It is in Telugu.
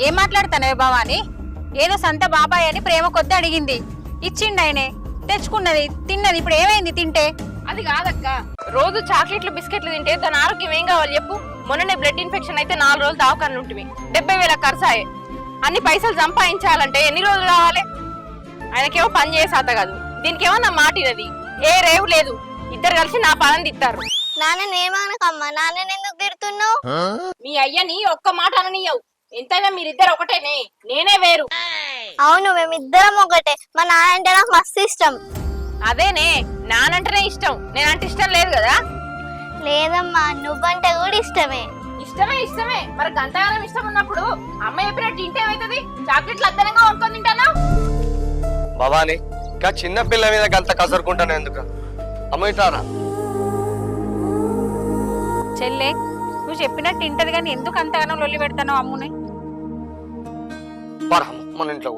ఏం మాట్లాడతానే భవాని? ఏదో సంత బాబాయ్ అని ప్రేమ కొద్ది అడిగింది, ఇచ్చిండు ఆయనే, తెచ్చుకున్నది, తిన్నది. ఇప్పుడు ఏమైంది తింటే? అది కాదక్క, రోజు చాక్లెట్లు బిస్కెట్లు తింటే దాని ఆరోగ్యం ఏం కావాలి చెప్పు? మొన్ననే బ్లడ్ ఇన్ఫెక్షన్ అయితే 4 రోజులు దావకాన్ని ఉంటుంది, 70,000 ఖర్చాయే. అన్ని పైసలు సంపాదించాలంటే ఎన్ని రోజులు కావాలి? ఆయనకేమో పని చేసాత కాదు, దీనికేమో నా మాటినది ఏ రేవు లేదు. ఇద్దరు కలిసి నా పని తిట్టారు. నాన్ననేమనకమ్మా, నాన్నని ఎందుకు తిడుతున్నావు? మీ అయ్యని ఒక్క మాట అననీయవు. ఎంతైనా మీరిద్దరు ఒకటేనే, నేనే వేరు. అవును, మేమిద్దరం ఒకటే. మా నాన్న అంటే నాకు మస్తు ఇష్టం. అదేనే, నానంటేనే ఇష్టం, నేనంటే ఇష్టం లేదు కదా? లేదమ్మా, నువ్వంటే కూడా ఇష్టమే. ఇష్టమే ఇష్టమే, మరి గంటగానం ఇష్టం ఉన్నప్పుడు అమ్మ చెప్పినట్టు తింటే ఏమైతుంది? చాక్లెట్లు అద్దనంగా వండుకొని తింటానా? భవాని, ఇంకా చిన్న పిల్ల మీద గంత కసరుకుంటాను ఎందుకు? అమ్ముతారా చెల్లె, నువ్వు చెప్పినట్టు తింటది కానీ ఎందుకు అంతగానో లొల్లి పెడతానో అమ్ముని? మన ఇంట్లో